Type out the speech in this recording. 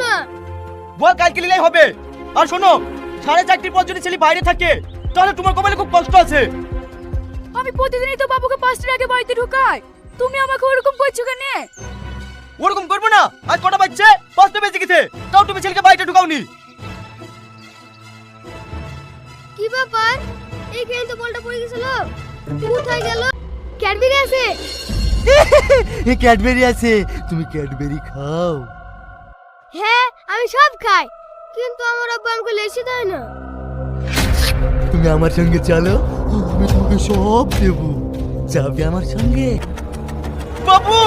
না। বল কালকে নিলেই হবে। আর শোনো, 4:30 পর যদি ছেলে বাইরে থাকে তাহলে তোমার কপালে খুব কষ্ট আছে। আমি প্রতিদিনই তো বাবুকে 5টার আগে বাড়িতে ঢুকাই, তুমি আমাকে ওরকম করছো কেন? ওরকম করবো না। আজ কটা বাজছে? 5টা বেজে গেছে, তাও তুমি ছেলেকে বাইরে ঢুকাওনি। কি ব্যাপার? এইখানে তো বলটা পড়ে গেছিল, কোথায় গেল? ক্যাডবেরি আছে। ক্যাডবেরি আছে, তুমি ক্যাডবেরি খাও। হ্যাঁ আমি সব খাই, কিন্তু আমার আব্বু আমাকে লেসি দেয় না। তুমি আমার সঙ্গে চলো, আমি তোমাকে সব দেবো। যাবে আমার সঙ্গে? বাবু!